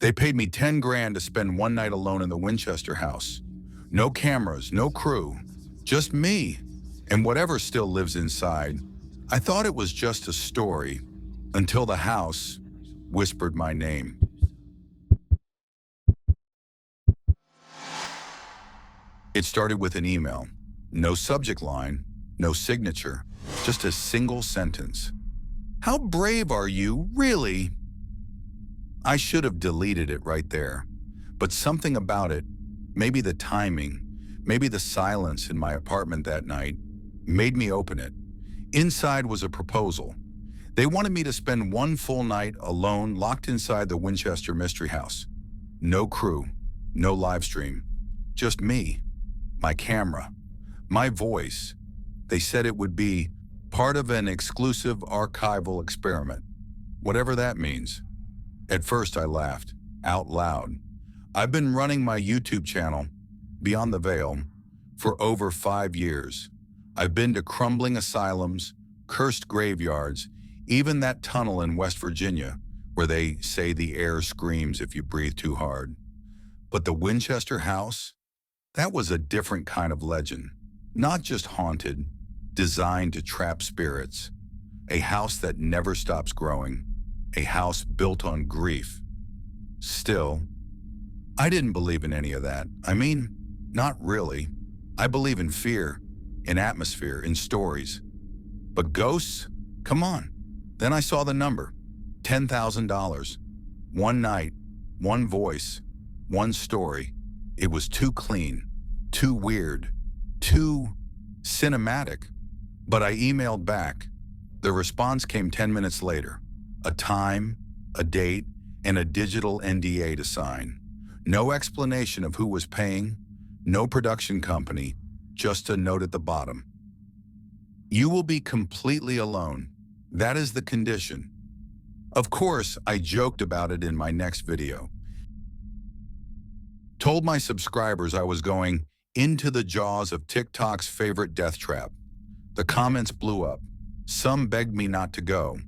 They paid me 10 grand to spend one night alone in the Winchester house. No cameras, no crew, just me and whatever still lives inside. I thought it was just a story until the house whispered my name. It started with an email. No subject line, no signature, just a single sentence. How brave are you, really? I should have deleted it right there, but something about it, maybe the timing, maybe the silence in my apartment that night, made me open it. Inside was a proposal. They wanted me to spend one full night alone, locked inside the Winchester Mystery House. No crew, no live stream, just me, my camera, my voice. They said it would be part of an exclusive archival experiment, whatever that means. At first I laughed, out loud. I've been running my YouTube channel, Beyond the Veil, for over 5 years. I've been to crumbling asylums, cursed graveyards, even that tunnel in West Virginia where they say the air screams if you breathe too hard. But the Winchester house, that was a different kind of legend. Not just haunted, designed to trap spirits. A house that never stops growing. A house built on grief. Still, I didn't believe in any of that. I mean, not really. I believe in fear, in atmosphere, in stories. But ghosts? Come on. Then I saw the number. $10,000. One night, one voice, one story. It was too clean, too weird, too cinematic. But I emailed back. The response came 10 minutes later. A time, a date, and a digital NDA to sign. No explanation of who was paying, no production company, just a note at the bottom. You will be completely alone. That is the condition. Of course, I joked about it in my next video. Told my subscribers I was going into the jaws of TikTok's favorite death trap. The comments blew up. Some begged me not to go.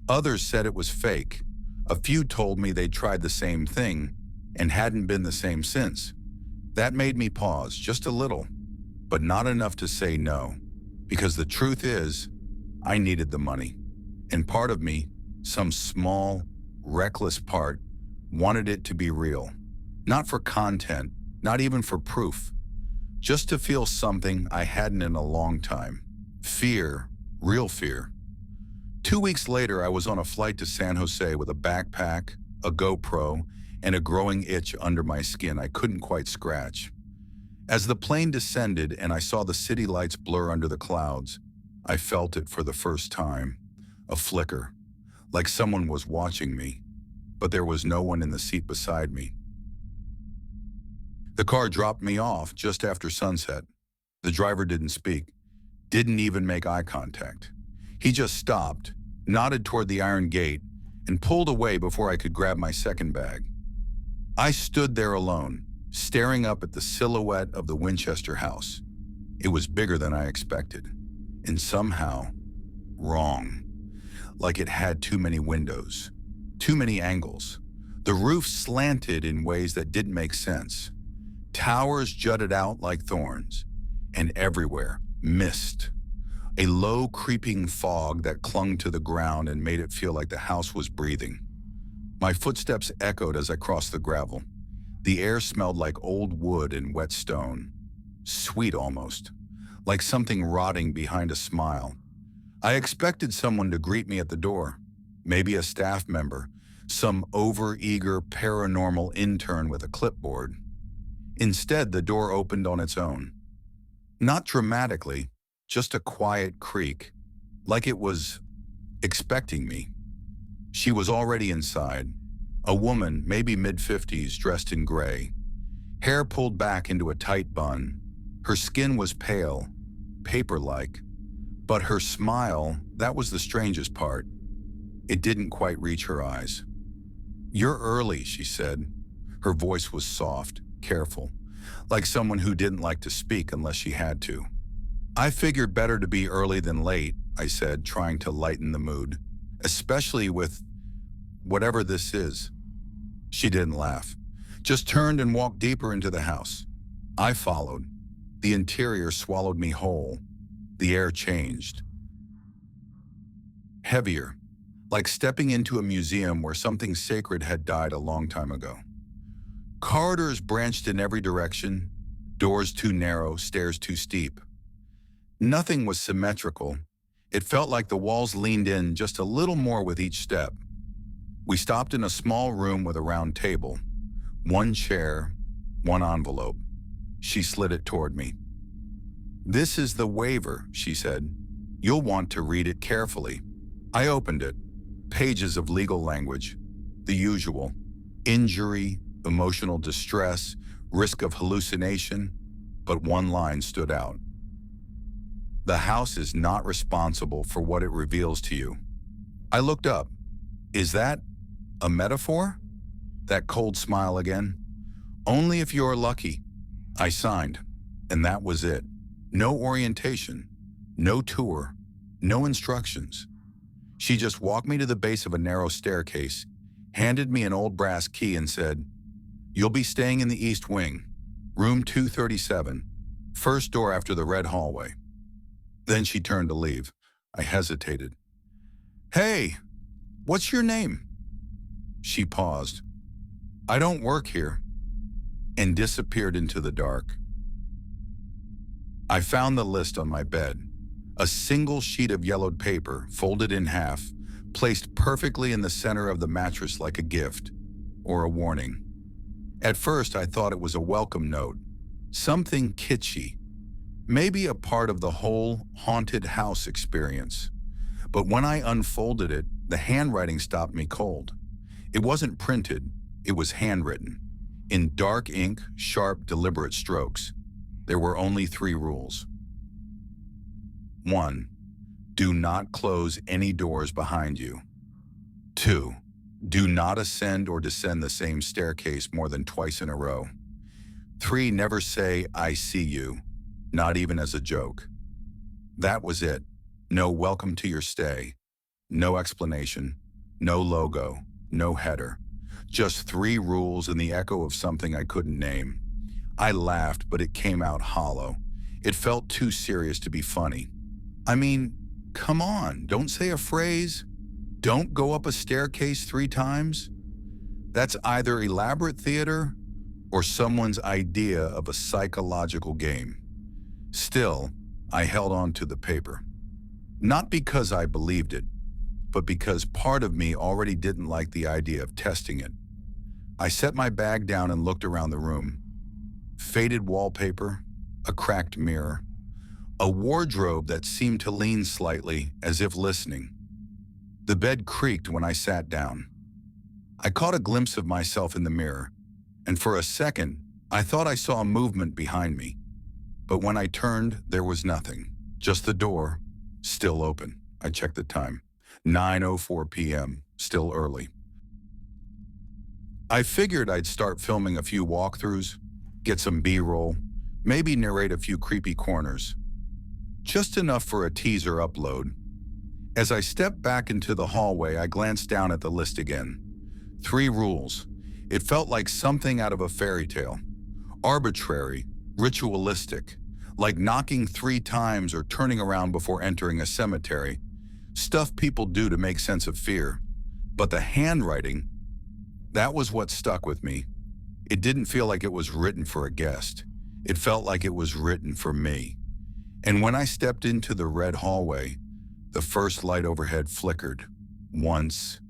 Others said it was fake. A few told me they'd tried the same thing and hadn't been the same since. That made me pause just a little, but not enough to say no, because the truth is, I needed the money. And part of me, some small, reckless part, wanted it to be real. Not for content, not even for proof. Just to feel something I hadn't in a long time. Fear, real fear. 2 weeks later, I was on a flight to San Jose with a backpack, a GoPro, and a growing itch under my skin I couldn't quite scratch. As the plane descended and I saw the city lights blur under the clouds, I felt it for the first time. A flicker, like someone was watching me, but there was no one in the seat beside me. The car dropped me off just after sunset. The driver didn't speak, didn't even make eye contact. He just stopped, nodded toward the iron gate, and pulled away before I could grab my second bag. I stood there alone, staring up at the silhouette of the Winchester house. It was bigger than I expected, and somehow wrong. Like it had too many windows, too many angles. The roof slanted in ways that didn't make sense. Towers jutted out like thorns, and everywhere, mist. A low, creeping fog that clung to the ground and made it feel like the house was breathing. My footsteps echoed as I crossed the gravel. The air smelled like old wood and wet stone. Sweet almost, like something rotting behind a smile. I expected someone to greet me at the door, maybe a staff member, some over-eager paranormal intern with a clipboard. Instead, the door opened on its own. Not dramatically, just a quiet creak, like it was expecting me. She was already inside, a woman, maybe mid-50s, dressed in gray. Hair pulled back into a tight bun. Her skin was pale, paper-like, but her smile, that was the strangest part. It didn't quite reach her eyes. "You're early," she said. Her voice was soft, careful, like someone who didn't like to speak unless she had to. "I figured better to be early than late," I said, trying to lighten the mood, "especially with whatever this is." She didn't laugh, just turned and walked deeper into the house. I followed. The interior swallowed me whole. The air changed. Heavier, like stepping into a museum where something sacred had died a long time ago. Corridors branched in every direction, doors too narrow, stairs too steep. Nothing was symmetrical. It felt like the walls leaned in just a little more with each step. We stopped in a small room with a round table. One chair, one envelope. She slid it toward me. "This is the waiver," she said. "You'll want to read it carefully." I opened it. Pages of legal language. The usual. Injury, emotional distress, risk of hallucination. But one line stood out. "The house is not responsible for what it reveals to you." I looked up. Is that a metaphor? That cold smile again. "Only if you're lucky." I signed, and that was it. No orientation, no tour, no instructions. She just walked me to the base of a narrow staircase, handed me an old brass key and said, "You'll be staying in the East Wing, room 237, first door after the red hallway." Then she turned to leave. I hesitated. "Hey, what's your name?" She paused. "I don't work here," and disappeared into the dark. I found the list on my bed. A single sheet of yellowed paper, folded in half, placed perfectly in the center of the mattress like a gift, or a warning. At first, I thought it was a welcome note, something kitschy, maybe a part of the whole haunted house experience. But when I unfolded it, the handwriting stopped me cold. It wasn't printed, it was handwritten. In dark ink, sharp, deliberate strokes. There were only 3 rules. 1. Do not close any doors behind you. 2. Do not ascend or descend the same staircase more than twice in a row. 3. Never say, "I see you," not even as a joke. That was it. No welcome to your stay. No explanation. No logo. No header. Just 3 rules and the echo of something I couldn't name. I laughed, but it came out hollow. It felt too serious to be funny. I mean, come on, don't say a phrase. Don't go up a staircase 3 times. That's either elaborate theater or someone's idea of a psychological game. Still, I held on to the paper. Not because I believed it, but because part of me already didn't like the idea of testing it. I set my bag down and looked around the room. Faded wallpaper, a cracked mirror, a wardrobe that seemed to lean slightly as if listening. The bed creaked when I sat down. I caught a glimpse of myself in the mirror, and for a second, I thought I saw a movement behind me. But when I turned, there was nothing. Just the door, still open. I checked the time. 9:04 p.m., still early. I figured I'd start filming a few walkthroughs, get some B-roll, maybe narrate a few creepy corners. Just enough for a teaser upload. As I stepped back into the hallway, I glanced down at the list again. 3 rules. It felt like something out of a fairy tale. Arbitrary, ritualistic, like knocking 3 times or turning around before entering a cemetery. Stuff people do to make sense of fear. But the handwriting, that was what stuck with me. It didn't feel like it was written for a guest. It felt like it was written for me. And when I stepped into the red hallway, the first light overhead flickered. Once,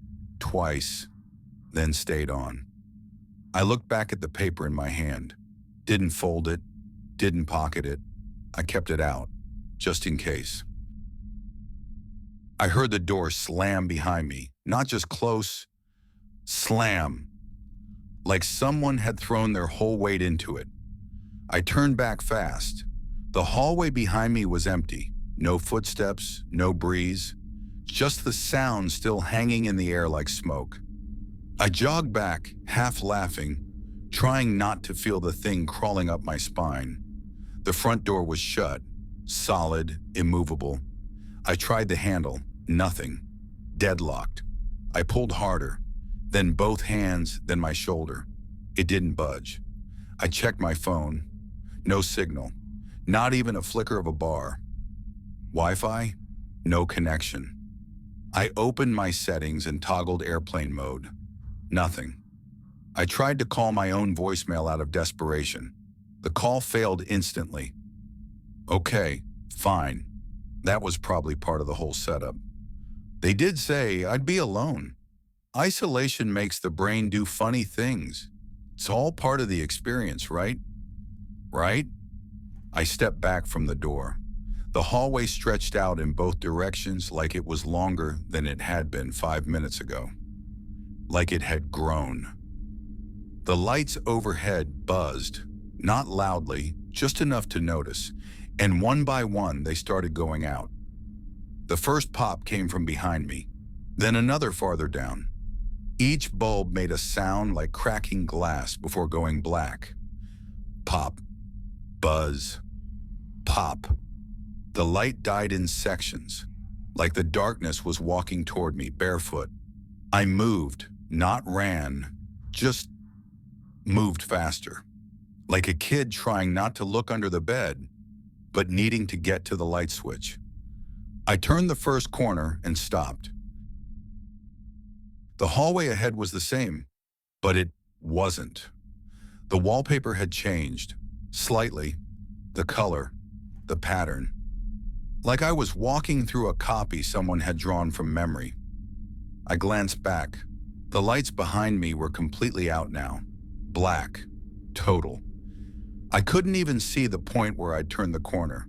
twice, then stayed on. I looked back at the paper in my hand. Didn't fold it, didn't pocket it. I kept it out, just in case. I heard the door slam behind me, not just close, slam, like someone had thrown their whole weight into it. I turned back fast. The hallway behind me was empty. No footsteps, no breeze, just the sound still hanging in the air like smoke. I jogged back, half laughing, trying not to feel the thing crawling up my spine. The front door was shut, solid, immovable. I tried the handle, nothing, deadlocked. I pulled harder, then both hands, then my shoulder. It didn't budge. I checked my phone. No signal. Not even a flicker of a bar. Wi-Fi? No connection. I opened my settings and toggled airplane mode. Nothing. I tried to call my own voicemail out of desperation. The call failed instantly. Okay, fine. That was probably part of the whole setup. They did say I'd be alone. Isolation makes the brain do funny things. It's all part of the experience, right? Right? I stepped back from the door. The hallway stretched out in both directions like it was longer than it had been 5 minutes ago. Like it had grown. The lights overhead buzzed, not loudly, just enough to notice, and one by one they started going out. The first pop came from behind me, then another farther down. Each bulb made a sound like cracking glass before going black. Pop. Buzz. Pop. The light died in sections, like the darkness was walking toward me barefoot. I moved, not ran, just moved faster. Like a kid trying not to look under the bed, but needing to get to the light switch. I turned the first corner and stopped. The hallway ahead was the same, but it wasn't. The wallpaper had changed, slightly, the color, the pattern. Like I was walking through a copy someone had drawn from memory. I glanced back. The lights behind me were completely out now. Black. Total. I couldn't even see the point where I'd turned the corner.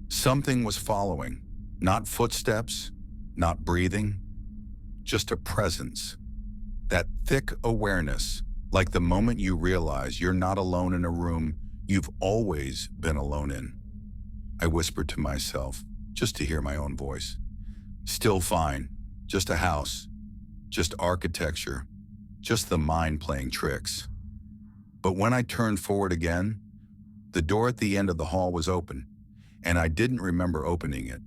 Something was following. Not footsteps, not breathing, just a presence. That thick awareness, like the moment you realize you're not alone in a room you've always been alone in. I whispered to myself, just to hear my own voice. Still fine, just a house, just architecture, just the mind playing tricks. But when I turned forward again, the door at the end of the hall was open, and I didn't remember opening it.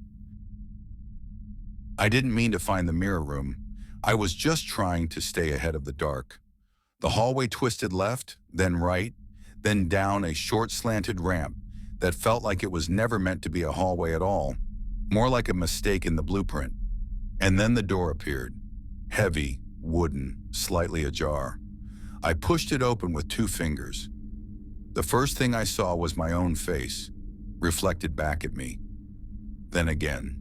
I didn't mean to find the mirror room. I was just trying to stay ahead of the dark. The hallway twisted left, then right, then down a short slanted ramp that felt like it was never meant to be a hallway at all, more like a mistake in the blueprint. And then the door appeared, heavy, wooden, slightly ajar. I pushed it open with 2 fingers. The first thing I saw was my own face, reflected back at me. Then again,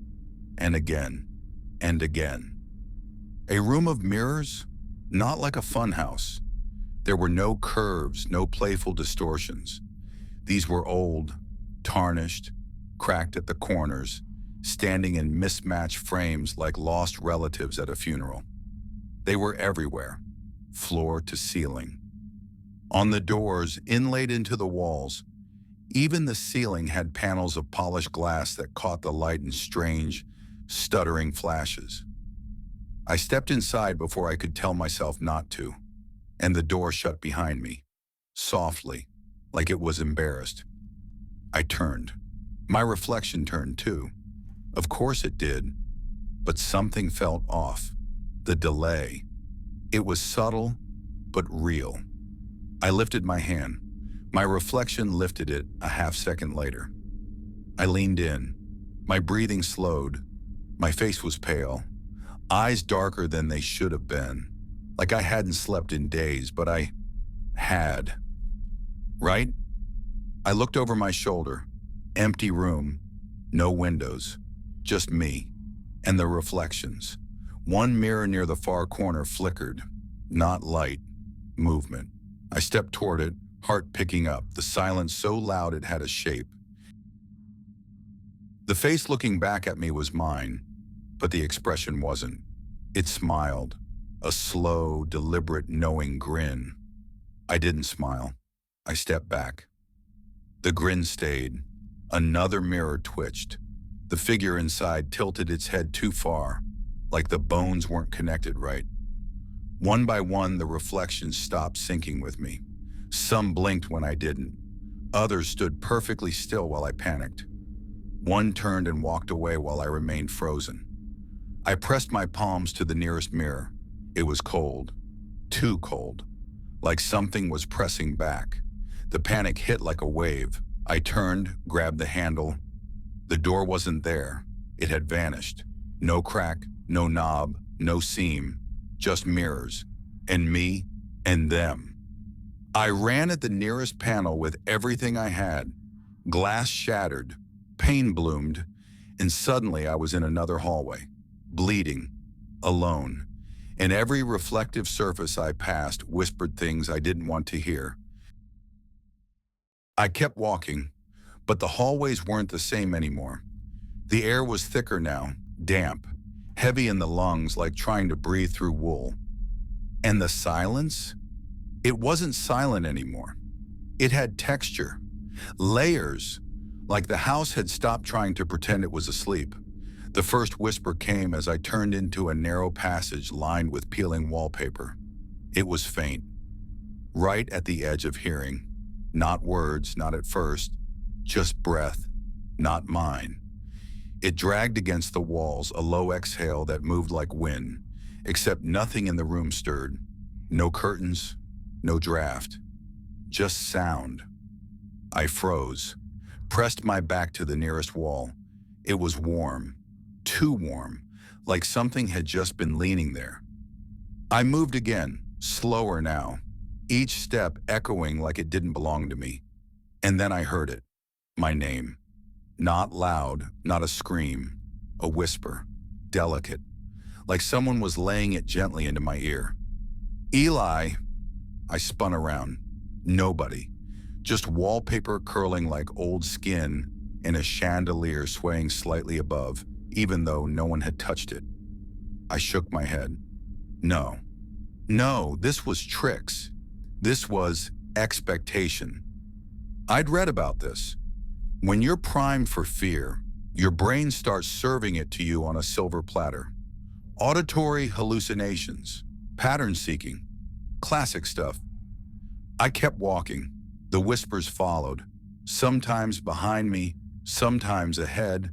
and again, and again. A room of mirrors, not like a funhouse. There were no curves, no playful distortions. These were old, tarnished, cracked at the corners, standing in mismatched frames like lost relatives at a funeral. They were everywhere, floor to ceiling. On the doors, inlaid into the walls, even the ceiling had panels of polished glass that caught the light in strange, stuttering flashes. I stepped inside before I could tell myself not to, and the door shut behind me, softly, like it was embarrassed. I turned. My reflection turned too. Of course it did, but something felt off. The delay. It was subtle, but real. I lifted my hand. My reflection lifted it a half-second later. I leaned in. My breathing slowed. My face was pale, eyes darker than they should have been, like I hadn't slept in days, but I had. Right? I looked over my shoulder. Empty room, no windows, just me, and the reflections. One mirror near the far corner flickered, not light, movement. I stepped toward it, heart picking up, the silence so loud it had a shape. The face looking back at me was mine, but the expression wasn't. It smiled, a slow, deliberate, knowing grin. I didn't smile. I stepped back. The grin stayed. Another mirror twitched. The figure inside tilted its head too far, like the bones weren't connected right. One by one, the reflections stopped syncing with me. Some blinked when I didn't. Others stood perfectly still while I panicked. One turned and walked away while I remained frozen. I pressed my palms to the nearest mirror. It was cold, Too cold, like something was pressing back. The panic hit like a wave. I turned, grabbed the handle. The door wasn't there. It had vanished. No crack, no knob, no seam, just mirrors, and me, and them. I ran at the nearest panel with everything I had. Glass shattered, pain bloomed, and suddenly I was in another hallway, bleeding, alone. And every reflective surface I passed whispered things I didn't want to hear. I kept walking, but the hallways weren't the same anymore. The air was thicker now, damp, heavy in the lungs like trying to breathe through wool. And the silence? It wasn't silent anymore. It had texture, layers, like the house had stopped trying to pretend it was asleep. The first whisper came as I turned into a narrow passage lined with peeling wallpaper. It was faint, right at the edge of hearing. Not words, not at first, just breath, not mine. It dragged against the walls, a low exhale that moved like wind, except nothing in the room stirred. No curtains, no draft, just sound. I froze, pressed my back to the nearest wall. It was warm, too warm, like something had just been leaning there. I moved again, slower now, each step echoing like it didn't belong to me. And then I heard it, my name. Not loud, not a scream, a whisper, delicate, like someone was laying it gently into my ear. Eli. I spun around. Nobody. Just wallpaper curling like old skin and a chandelier swaying slightly above, even though no one had touched it. I shook my head. No, this was tricks. This was expectation. I'd read about this. When you're primed for fear, your brain starts serving it to you on a silver platter. Auditory hallucinations, pattern seeking, classic stuff. I kept walking. The whispers followed, sometimes behind me, sometimes ahead,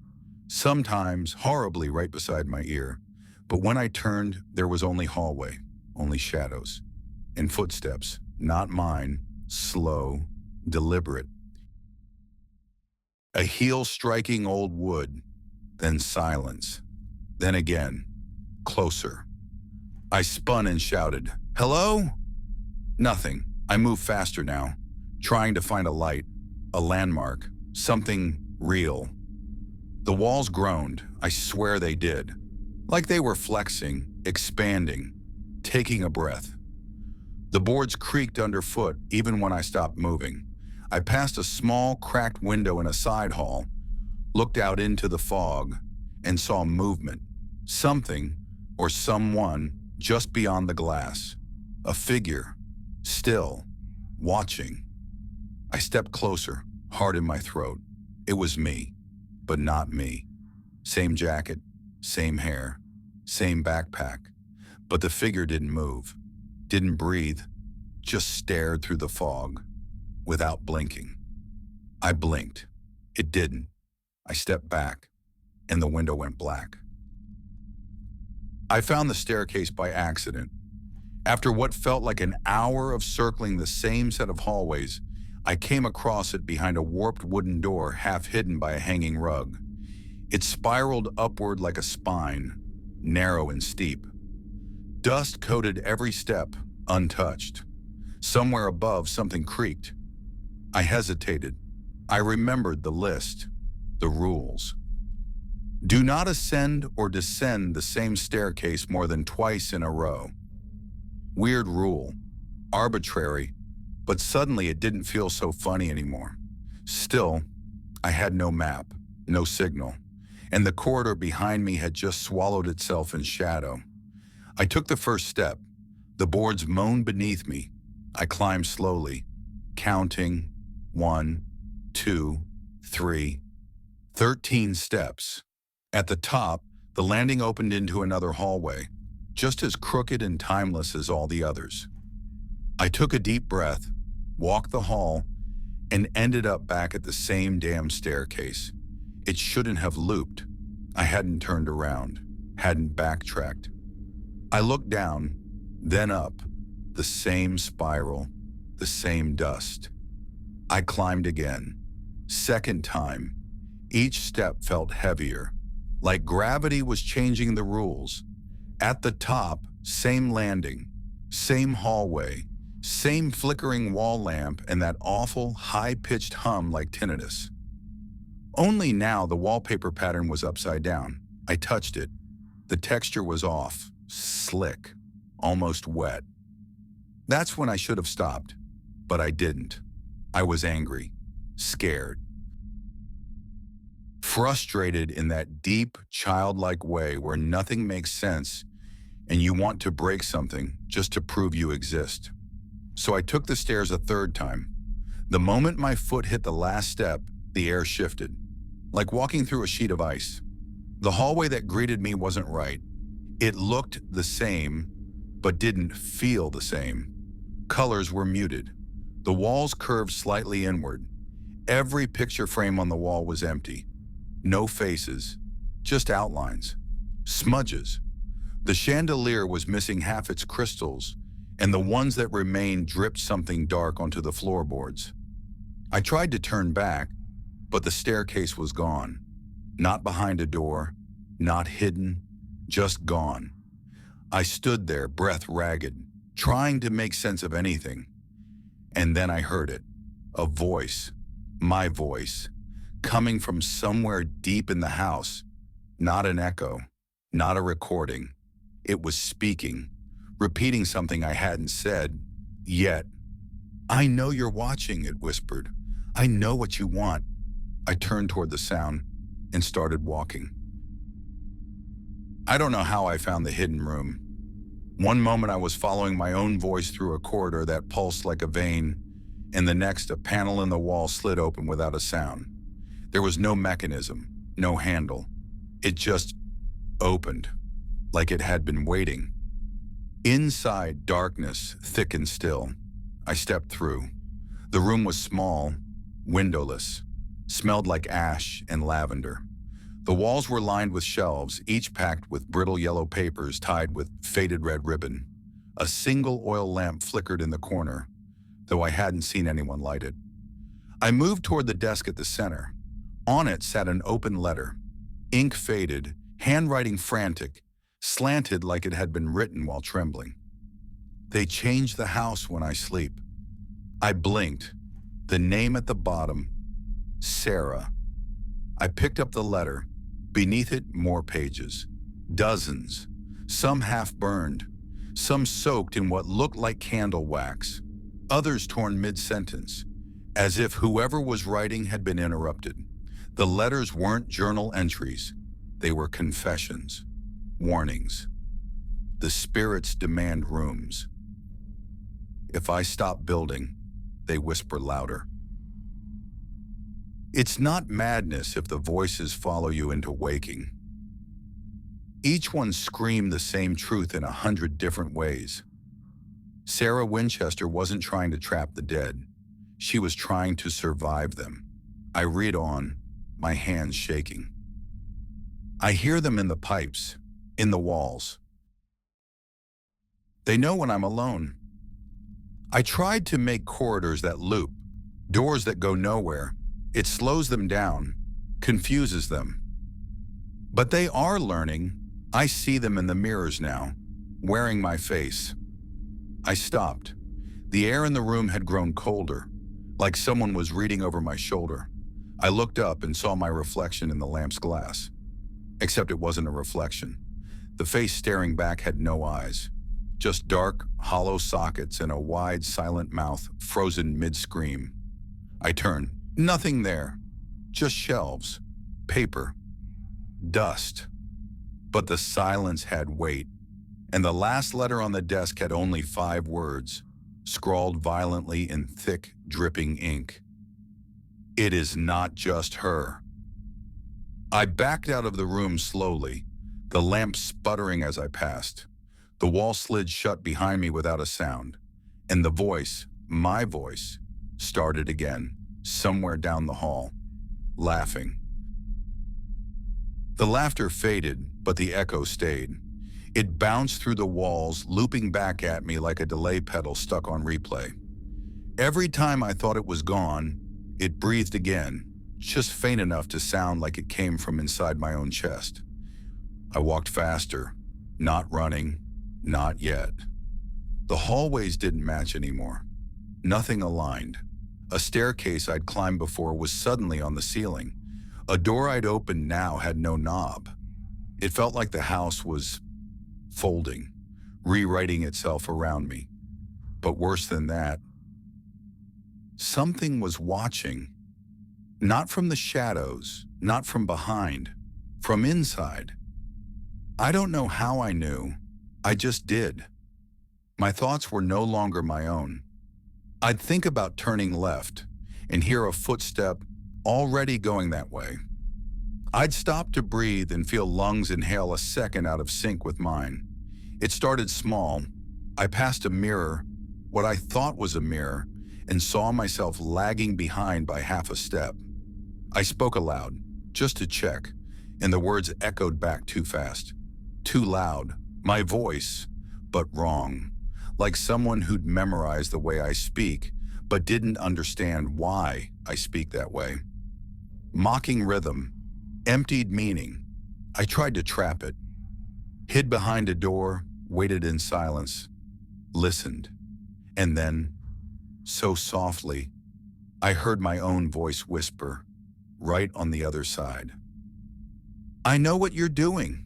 sometimes horribly right beside my ear. But when I turned, there was only hallway, only shadows, and footsteps, not mine, slow, deliberate. A heel striking old wood, then silence, then again, closer. I spun and shouted, "Hello?" Nothing. I moved faster now, trying to find a light, a landmark, something real. The walls groaned, I swear they did, like they were flexing, expanding, taking a breath. The boards creaked underfoot even when I stopped moving. I passed a small, cracked window in a side hall, looked out into the fog, and saw movement. Something, or someone, just beyond the glass. A figure, still, watching. I stepped closer, heart in my throat. It was me, but not me. Same jacket, same hair, same backpack. But the figure didn't move, didn't breathe, just stared through the fog, without blinking. I blinked. It didn't. I stepped back, and the window went black. I found the staircase by accident. After what felt like an hour of circling the same set of hallways, I came across it behind a warped wooden door half hidden by a hanging rug. It spiraled upward like a spine, narrow and steep. Dust coated every step, untouched. Somewhere above, something creaked. I hesitated. I remembered the list, the rules. Do not ascend or descend the same staircase more than twice in a row. Weird rule, arbitrary, but suddenly it didn't feel so funny anymore. Still, I had no map, no signal, and the corridor behind me had just swallowed itself in shadow. I took the first step. The boards moaned beneath me. I climbed slowly, counting 1, 2, 3, 13 steps. At the top, the landing opened into another hallway, just as crooked and timeless as all the others. I took a deep breath, walked the hall, and ended up back at the same damn staircase. It shouldn't have looped. I hadn't turned around, hadn't backtracked. I looked down, then up. The same spiral, the same dust. I climbed again. Second time. Each step felt heavier, like gravity was changing the rules. At the top, same landing, same hallway, same flickering wall lamp, and that awful, high-pitched hum like tinnitus. Only now the wallpaper pattern was upside down. I touched it. The texture was off, slick, almost wet. That's when I should have stopped, but I didn't. I was angry, scared, frustrated in that deep, childlike way where nothing makes sense and you want to break something just to prove you exist. So I took the stairs a third time. The moment my foot hit the last step, the air shifted, like walking through a sheet of ice. The hallway that greeted me wasn't right. It looked the same, but didn't feel the same. Colors were muted. The walls curved slightly inward. Every picture frame on the wall was empty. No faces, just outlines, smudges. The chandelier was missing half its crystals, and the ones that remained dripped something dark onto the floorboards. I tried to turn back, but the staircase was gone. Not behind a door, not hidden, just gone. I stood there, breath ragged, trying to make sense of anything. And then I heard it, a voice, my voice, coming from somewhere deep in the house. Not an echo, not a recording. It was speaking, repeating something I hadn't said yet. "I know you're watching," it whispered. "I know what you want." I turned toward the sound and started walking. I don't know how I found the hidden room. One moment I was following my own voice through a corridor that pulsed like a vein, and the next a panel in the wall slid open without a sound. There was no mechanism, no handle. It just opened, like it had been waiting. Inside, darkness, thick and still. I stepped through. The room was small, windowless, smelled like ash and lavender. The walls were lined with shelves, each packed with brittle yellow papers tied with faded red ribbon. A single oil lamp flickered in the corner, though I hadn't seen anyone light it. I moved toward the desk at the center. On it sat an open letter, ink faded, handwriting frantic, slanted like it had been written while trembling. "They change the house when I sleep." I blinked. The name at the bottom, Sarah. I picked up the letter. Beneath it, more pages. Dozens. Some half-burned. Some soaked in what looked like candle wax. Others torn mid-sentence, as if whoever was writing had been interrupted. The letters weren't journal entries. They were confessions. Warnings. The spirits demand rooms. If I stop building, they whisper louder. It's not madness if the voices follow you into waking. Each one screamed the same truth in 100 different ways. Sarah Winchester wasn't trying to trap the dead. She was trying to survive them. I read on, my hands shaking. I hear them in the pipes, in the walls. They know when I'm alone. I tried to make corridors that loop, doors that go nowhere. It slows them down, confuses them. But they are learning. I see them in the mirrors now, wearing my face. I stopped. The air in the room had grown colder, like someone was reading over my shoulder. I looked up and saw my reflection in the lamp's glass. Except it wasn't a reflection. The face staring back had no eyes, just dark, hollow sockets and a wide, silent mouth frozen mid-scream. I turned. Nothing there. Just shelves, paper, dust. But the silence had weight, and the last letter on the desk had only 5 words, scrawled violently in thick, dripping ink. It is not just her. I backed out of the room slowly, the lamp sputtering as I passed. The wall slid shut behind me without a sound, and the voice, my voice, started again, somewhere down the hall, laughing. The laughter faded, but the echo stayed. It bounced through the walls, looping back at me like a delay pedal stuck on replay. Every time I thought it was gone, it breathed again, just faint enough to sound like it came from inside my own chest. I walked faster, not running, not yet. The hallways didn't match anymore. Nothing aligned. A staircase I'd climbed before was suddenly on the ceiling. A door I'd opened now had no knob. It felt like the house was folding, rewriting itself around me. But worse than that, something was watching. Not from the shadows, not from behind, from inside. I don't know how I knew. I just did. My thoughts were no longer my own. I'd think about turning left and hear a footstep already going that way. I'd stop to breathe and feel lungs inhale a second out of sync with mine. It started small. I passed a mirror, what I thought was a mirror, and saw myself lagging behind by half a step. I spoke aloud, just to check, and the words echoed back too fast. Too loud, my voice, but wrong. Like someone who'd memorized the way I speak, but didn't understand why I speak that way. Mocking rhythm, emptied meaning. I tried to trap it. Hid behind a door, waited in silence, listened. And then, so softly, I heard my own voice whisper, right on the other side. "I know what you're doing."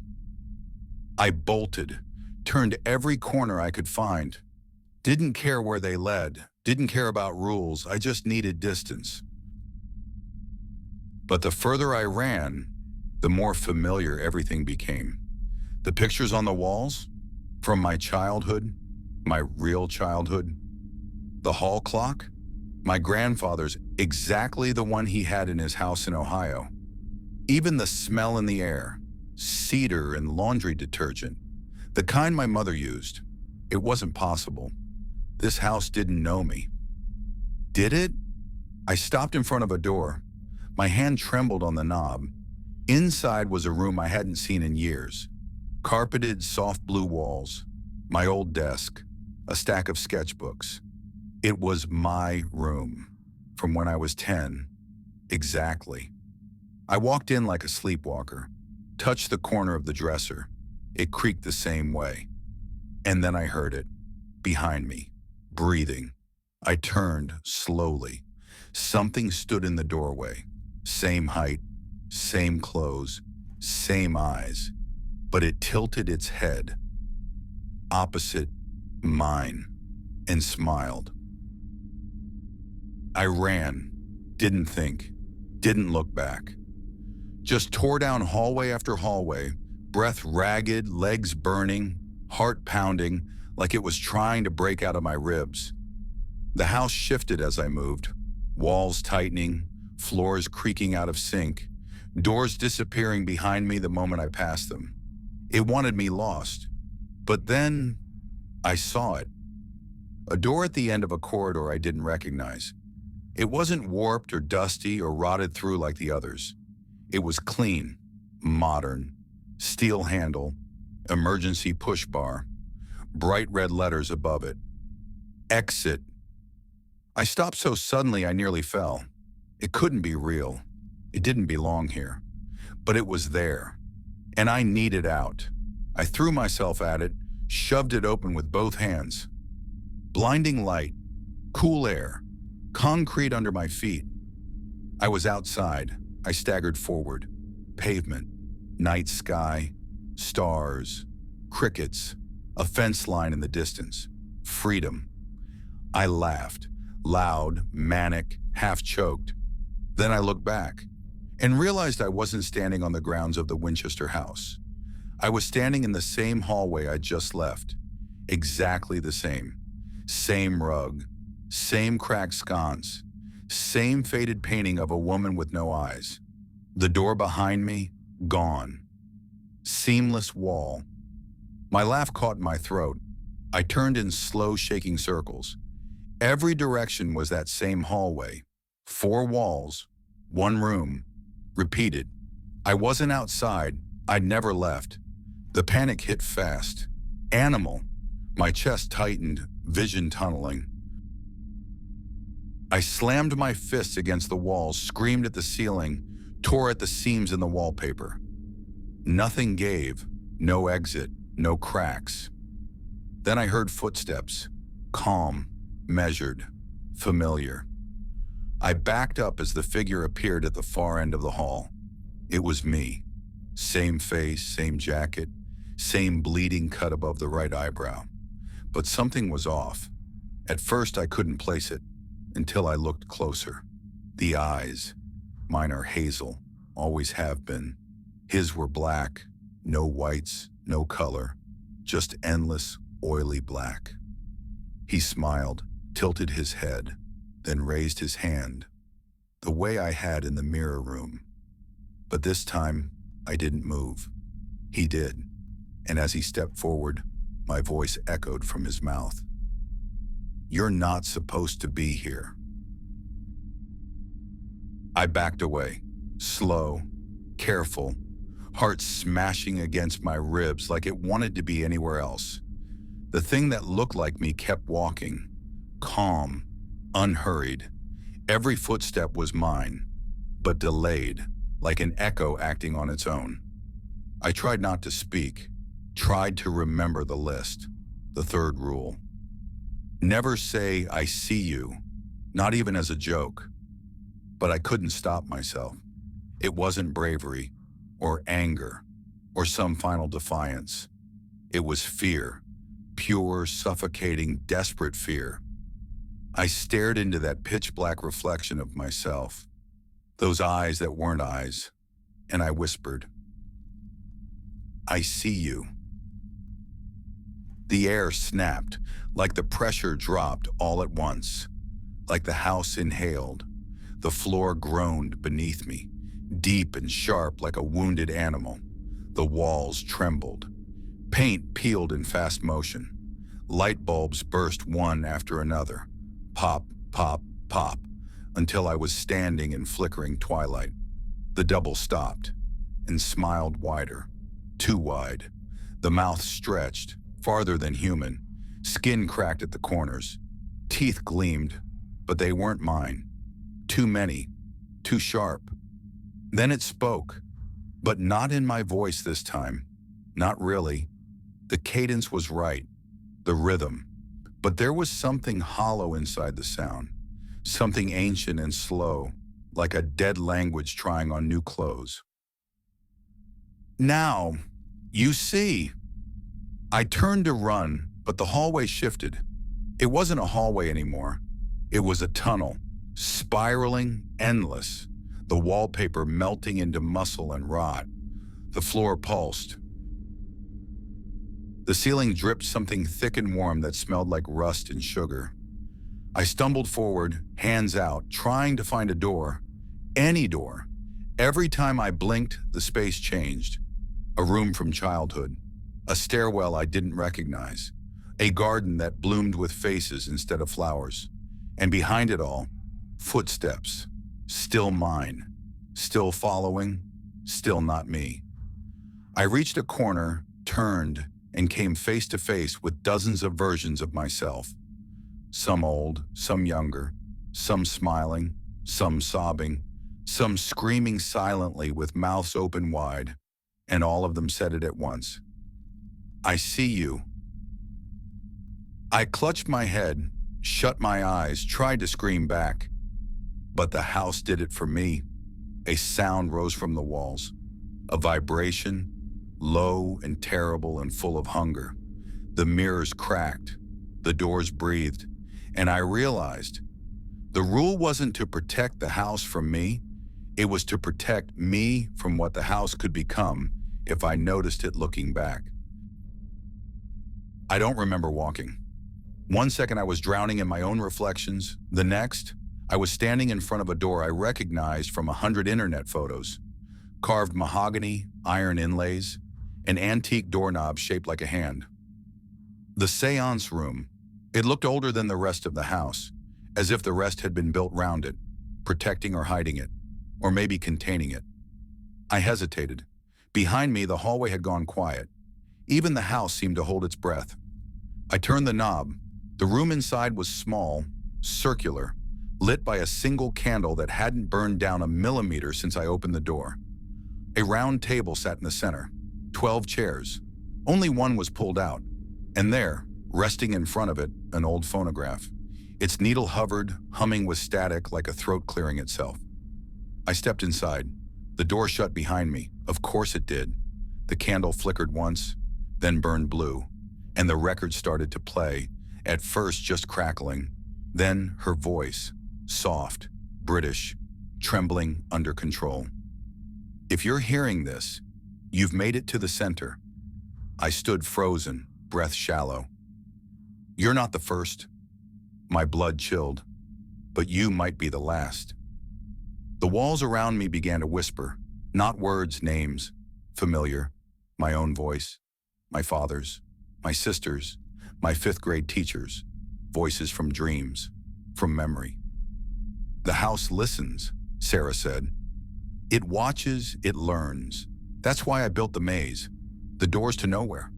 I bolted, turned every corner I could find. Didn't care where they led, didn't care about rules, I just needed distance. But the further I ran, the more familiar everything became. The pictures on the walls, from my childhood, my real childhood. The hall clock, my grandfather's, exactly the one he had in his house in Ohio. Even the smell in the air, cedar and laundry detergent, the kind my mother used. It wasn't possible. This house didn't know me. Did it? I stopped in front of a door. My hand trembled on the knob. Inside was a room I hadn't seen in years. Carpeted, soft blue walls, my old desk, a stack of sketchbooks. It was my room, from when I was 10, exactly. I walked in like a sleepwalker, touched the corner of the dresser. It creaked the same way. And then I heard it, behind me, breathing. I turned slowly. Something stood in the doorway. Same height, same clothes, same eyes. But it tilted its head, opposite mine, and smiled. I ran, didn't think, didn't look back. Just tore down hallway after hallway, breath ragged, legs burning, heart pounding, like it was trying to break out of my ribs. The house shifted as I moved, walls tightening, floors creaking out of sync, doors disappearing behind me the moment I passed them. It wanted me lost. But then I saw it. A door at the end of a corridor I didn't recognize. It wasn't warped or dusty or rotted through like the others. It was clean, modern, steel handle, emergency push bar, bright red letters above it. Exit. I stopped so suddenly I nearly fell. It couldn't be real. It didn't belong here. But it was there. And I needed out. I threw myself at it, shoved it open with both hands. Blinding light, cool air, concrete under my feet. I was outside. I staggered forward. Pavement, night sky, stars, crickets, a fence line in the distance. Freedom. I laughed, loud, manic, half-choked. Then I looked back and realized I wasn't standing on the grounds of the Winchester house. I was standing in the same hallway I'd just left. Exactly the same. Same rug, same cracked sconce, same faded painting of a woman with no eyes. The door behind me, gone. Seamless wall. My laugh caught in my throat. I turned in slow, shaking circles. Every direction was that same hallway. 4 walls, 1 room. Repeated. I wasn't outside. I'd never left. The panic hit fast. Animal. My chest tightened, vision tunneling. I slammed my fists against the walls, screamed at the ceiling, tore at the seams in the wallpaper. Nothing gave, no exit, no cracks. Then I heard footsteps, calm, measured, familiar. I backed up as the figure appeared at the far end of the hall. It was me. Same face, same jacket, same bleeding cut above the right eyebrow. But something was off. At first I couldn't place it, until I looked closer. The eyes. Mine are hazel, always have been. His were black, no whites, no color, just endless, oily black. He smiled, tilted his head, then raised his hand, the way I had in the mirror room. But this time, I didn't move. He did, and as he stepped forward, my voice echoed from his mouth. "You're not supposed to be here." I backed away, slow, careful, heart smashing against my ribs like it wanted to be anywhere else. The thing that looked like me kept walking, calm, unhurried. Every footstep was mine, but delayed, like an echo acting on its own. I tried not to speak, tried to remember the list, the third rule. Never say, "I see you," not even as a joke. But I couldn't stop myself. It wasn't bravery, or anger, or some final defiance. It was fear, pure, suffocating, desperate fear. I stared into that pitch-black reflection of myself, those eyes that weren't eyes, and I whispered, "I see you." The air snapped, like the pressure dropped all at once, like the house inhaled. The floor groaned beneath me, deep and sharp like a wounded animal. The walls trembled. Paint peeled in fast motion. Light bulbs burst one after another. Pop, pop, pop, until I was standing in flickering twilight. The double stopped and smiled wider, too wide. The mouth stretched, farther than human. Skin cracked at the corners. Teeth gleamed, but they weren't mine. Too many, too sharp. Then it spoke, but not in my voice this time. Not really. The cadence was right, the rhythm, but there was something hollow inside the sound, something ancient and slow, like a dead language trying on new clothes. "Now, you see." I turned to run, but the hallway shifted. It wasn't a hallway anymore. It was a tunnel. Spiraling, endless, the wallpaper melting into muscle and rot. The floor pulsed. The ceiling dripped something thick and warm that smelled like rust and sugar. I stumbled forward, hands out, trying to find a door, any door. Every time I blinked, the space changed. A room from childhood, a stairwell I didn't recognize, a garden that bloomed with faces instead of flowers, and behind it all, footsteps, still mine, still following, still not me. I reached a corner, turned, and came face to face with dozens of versions of myself. Some old, some younger, some smiling, some sobbing, some screaming silently with mouths open wide, and all of them said it at once. "I see you." I clutched my head, shut my eyes, tried to scream back. But the house did it for me. A sound rose from the walls, a vibration, low and terrible and full of hunger. The mirrors cracked, the doors breathed, and I realized the rule wasn't to protect the house from me, it was to protect me from what the house could become if I noticed it looking back. I don't remember walking. One second I was drowning in my own reflections, the next, I was standing in front of a door I recognized from 100 internet photos. Carved mahogany, iron inlays, an antique doorknob shaped like a hand. The seance room. It looked older than the rest of the house, as if the rest had been built round it, protecting or hiding it, or maybe containing it. I hesitated. Behind me, the hallway had gone quiet. Even the house seemed to hold its breath. I turned the knob. The room inside was small, circular, lit by a single candle that hadn't burned down a millimeter since I opened the door. A round table sat in the center, 12 chairs. Only one was pulled out, and there, resting in front of it, an old phonograph. Its needle hovered, humming with static like a throat clearing itself. I stepped inside. The door shut behind me. Of course it did. The candle flickered once, then burned blue, and the record started to play, at first just crackling, then her voice, soft, British, trembling under control. If you're hearing this, you've made it to the center. I stood frozen, breath shallow. You're not the first. My blood chilled, but you might be the last. The walls around me began to whisper, not words, names, familiar, my own voice, my father's, my sister's, my fifth-grade teacher's, voices from dreams, from memory. The house listens, Sarah said. It watches, it learns. That's why I built the maze, the doors to nowhere.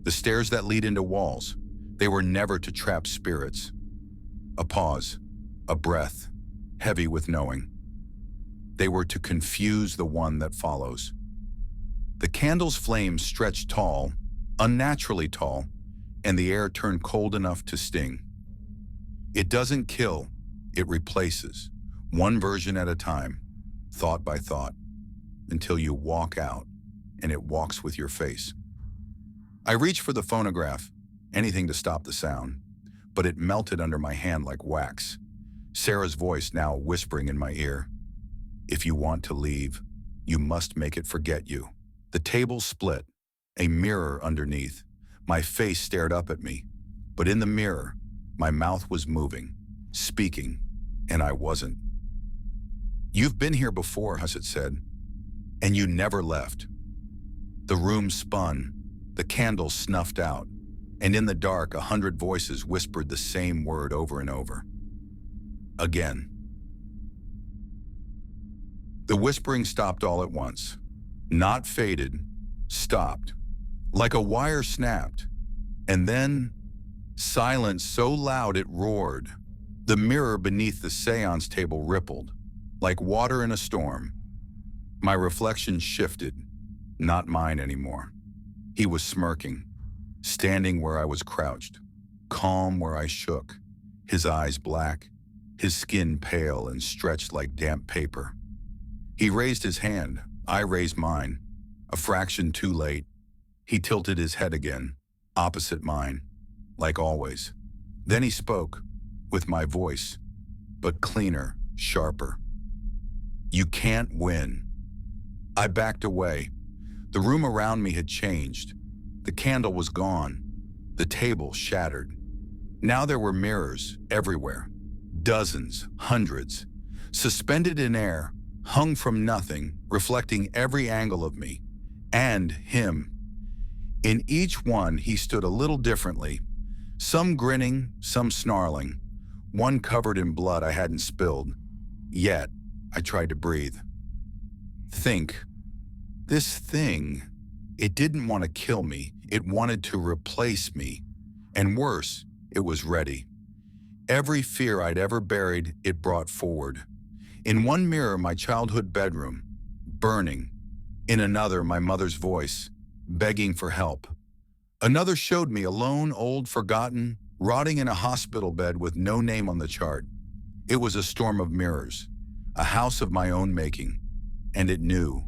The stairs that lead into walls, they were never to trap spirits. A pause, a breath, heavy with knowing. They were to confuse the one that follows. The candle's flames stretched tall, unnaturally tall, and the air turned cold enough to sting. It doesn't kill, it replaces, one version at a time, thought by thought, until you walk out and it walks with your face. I reached for the phonograph, anything to stop the sound, but it melted under my hand like wax. Sarah's voice now whispering in my ear. If you want to leave, you must make it forget you. The table split, a mirror underneath. My face stared up at me, but in the mirror, my mouth was moving, speaking, and I wasn't. You've been here before, Hussett said, and you never left. The room spun, the candle snuffed out, and in the dark, 100 voices whispered the same word over and over. Again. The whispering stopped all at once. Not faded, stopped. Like a wire snapped. And then, silence so loud it roared. The mirror beneath the seance table rippled, like water in a storm. My reflection shifted, not mine anymore. He was smirking, standing where I was crouched, calm where I shook, his eyes black, his skin pale and stretched like damp paper. He raised his hand, I raised mine, a fraction too late. He tilted his head again, opposite mine, like always. Then he spoke, with my voice, but cleaner, sharper. You can't win. I backed away. The room around me had changed. The candle was gone. The table shattered. Now there were mirrors everywhere. Dozens, hundreds, suspended in air, hung from nothing, reflecting every angle of me, and him. In each one, he stood a little differently, some grinning, some snarling, one covered in blood I hadn't spilled. Yet, I tried to breathe. Think. This thing, it didn't want to kill me, it wanted to replace me. And worse, it was ready. Every fear I'd ever buried, it brought forward. In one mirror, my childhood bedroom, burning. In another, my mother's voice, begging for help. Another showed me alone, old, forgotten, rotting in a hospital bed with no name on the chart. It was a storm of mirrors, a house of my own making, and it knew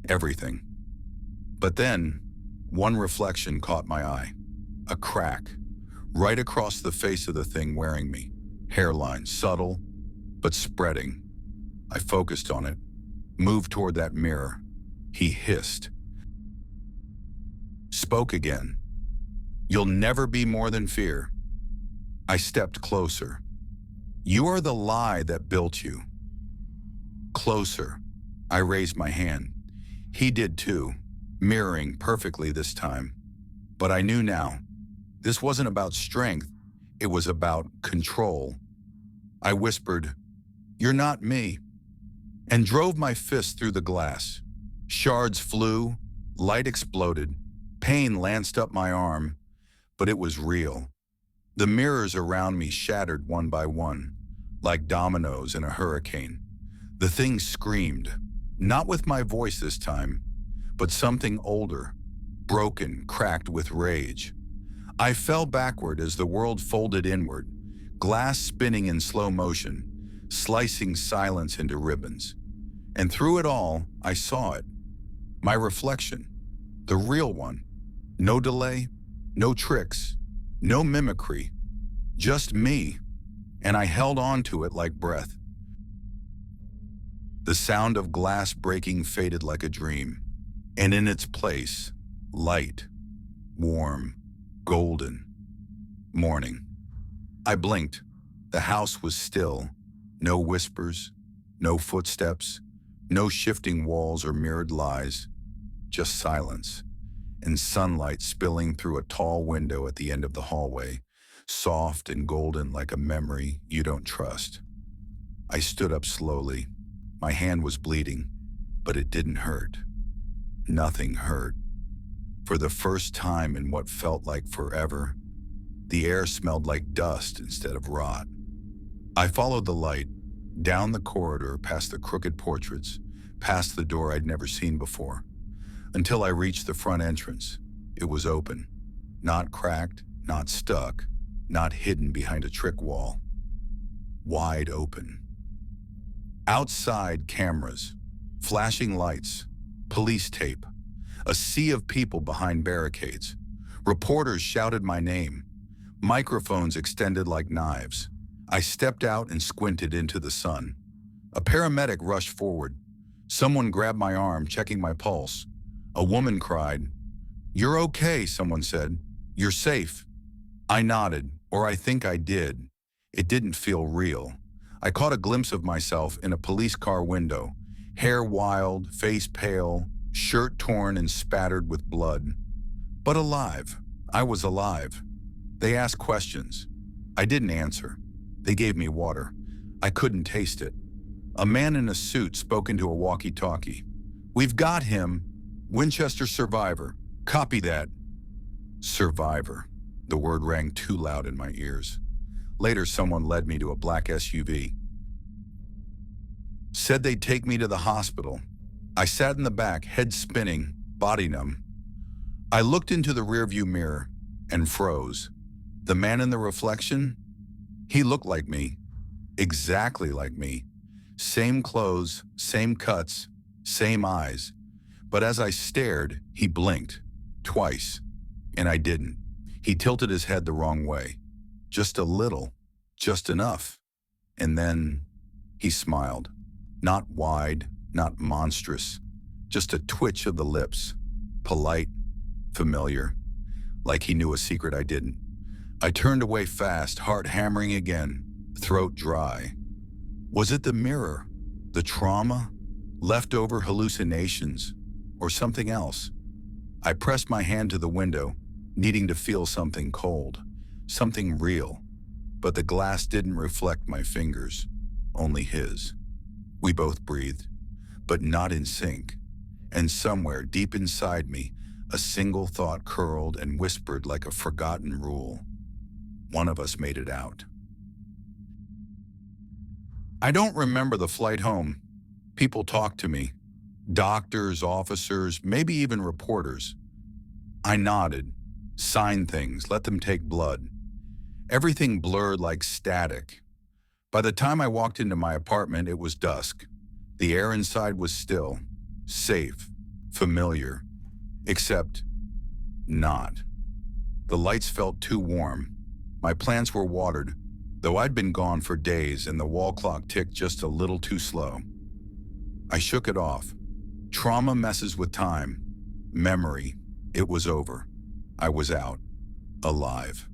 everything. But then, one reflection caught my eye, a crack, right across the face of the thing wearing me, hairline subtle, but spreading. I focused on it, moved toward that mirror. He hissed. Spoke again. You'll never be more than fear. I stepped closer. You are the lie that built you. Closer. I raised my hand. He did too, mirroring perfectly this time. But I knew now, this wasn't about strength, it was about control. I whispered, "You're not me," and drove my fist through the glass. Shards flew, Light exploded. Pain lanced up my arm, but it was real. The mirrors around me shattered one by one, like dominoes in a hurricane. The thing screamed, not with my voice this time, but something older, broken, cracked with rage. I fell backward as the world folded inward, glass spinning in slow motion, slicing silence into ribbons. And through it all, I saw it. My reflection, the real one. No delay, no tricks, no mimicry, just me. And I held on to it like breath. The sound of glass breaking faded like a dream, and in its place, light, warm, golden. Morning. I blinked. The house was still. No whispers, no footsteps, no shifting walls or mirrored lies, just silence, and sunlight spilling through a tall window at the end of the hallway, soft and golden like a memory you don't trust. I stood up slowly. My hand was bleeding, but it didn't hurt. Nothing hurt. For the first time in what felt like forever, the air smelled like dust instead of rot. I followed the light, down the corridor, past the crooked portraits, past the door I'd never seen before, until I reached the front entrance. It was open, not cracked, not stuck, not hidden behind a trick wall. Wide open. Outside, cameras, flashing lights, police tape, a sea of people behind barricades. Reporters shouted my name, microphones extended like knives. I stepped out and squinted into the sun. A paramedic rushed forward. Someone grabbed my arm, checking my pulse. A woman cried. "You're okay," someone said. "You're safe." I nodded, or I think I did. It didn't feel real. I caught a glimpse of myself in a police car window, hair wild, face pale, shirt torn and spattered with blood. But alive. I was alive. They asked questions. I didn't answer. They gave me water. I couldn't taste it. A man in a suit spoke into a walkie-talkie. "We've got him. Winchester survivor. Copy that." Survivor. The word rang too loud in my ears. Later, someone led me to a black SUV. Said they'd take me to the hospital. I sat in the back, head spinning, body numb. I looked into the rearview mirror and froze. The man in the reflection? He looked like me. Exactly like me. Same clothes, same cuts, same eyes. But as I stared, he blinked. Twice. And I didn't. He tilted his head the wrong way. Just a little. Just enough. And then he smiled. Not wide, not monstrous. Just a twitch of the lips. Polite, familiar. Like he knew a secret I didn't. I turned away fast, heart hammering again, throat dry. Was it the mirror, the trauma, leftover hallucinations, or something else? I pressed my hand to the window, needing to feel something cold, something real. But the glass didn't reflect my fingers, only his. We both breathed, but not in sync. And somewhere deep inside me, a single thought curled and whispered like a forgotten rule. One of us made it out. I don't remember the flight home. People talked to me. Doctors, officers, maybe even reporters. I nodded, signed things, let them take blood. Everything blurred like static. By the time I walked into my apartment, it was dusk. The air inside was still, safe, familiar, except not. The lights felt too warm. My plants were watered, though I'd been gone for days and the wall clock ticked just a little too slow. I shook it off. Trauma messes with time. Memory. It was over. I was out. Alive.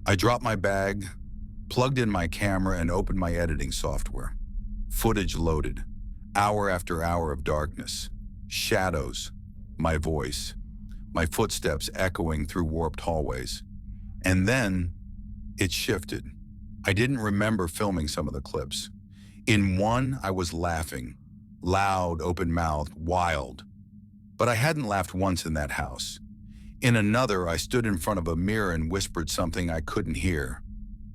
I dropped my bag, plugged in my camera, and opened my editing software. Footage loaded. Hour after hour of darkness. Shadows. My voice. My footsteps echoing through warped hallways. And then it shifted. I didn't remember filming some of the clips. In one, I was laughing. Loud, open-mouthed, wild. But I hadn't laughed once in that house. In another, I stood in front of a mirror and whispered something I couldn't hear.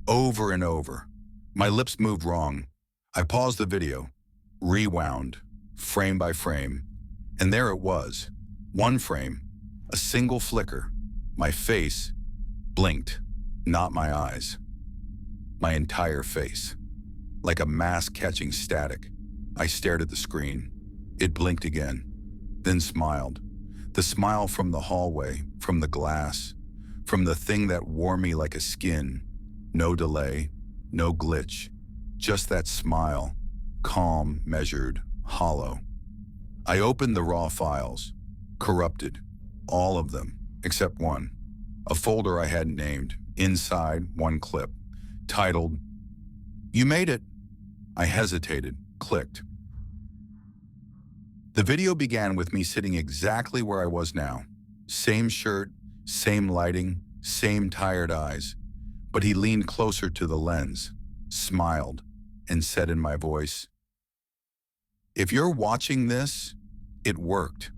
Over and over. My lips moved wrong. I paused the video, rewound, frame by frame, and there it was. One frame, a single flicker. My face blinked, not my eyes. My entire face. Like a mask catching static. I stared at the screen. It blinked again, then smiled. The smile from the hallway, from the glass, from the thing that wore me like a skin. No delay, no glitch, just that smile, calm, measured, hollow. I opened the raw files, corrupted, all of them, except one, a folder I hadn't named, inside one clip, titled, "You made it." I hesitated, clicked. The video began with me sitting exactly where I was now. Same shirt, same lighting, same tired eyes. But he leaned closer to the lens, smiled, and said in my voice, "If you're watching this, it worked."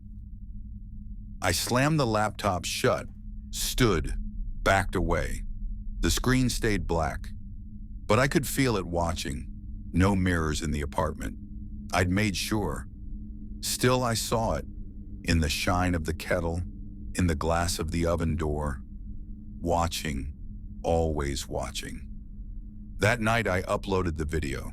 I slammed the laptop shut, stood, backed away. The screen stayed black, but I could feel it watching. No mirrors in the apartment. I'd made sure. Still, I saw it, in the shine of the kettle, in the glass of the oven door. Watching, always watching. That night, I uploaded the video.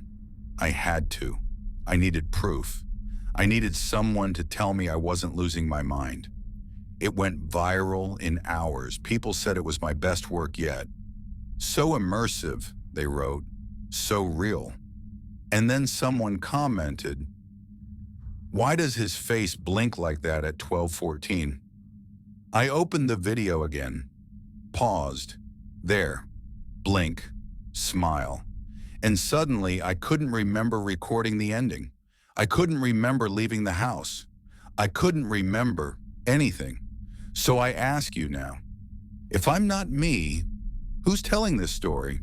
I had to. I needed proof. I needed someone to tell me I wasn't losing my mind. It went viral in hours. People said it was my best work yet. So immersive, they wrote. So real. And then someone commented, "Why does his face blink like that at 12:14? I opened the video again, paused, there, blink, smile. And suddenly I couldn't remember recording the ending. I couldn't remember leaving the house. I couldn't remember anything. So I ask you now, if I'm not me, who's telling this story?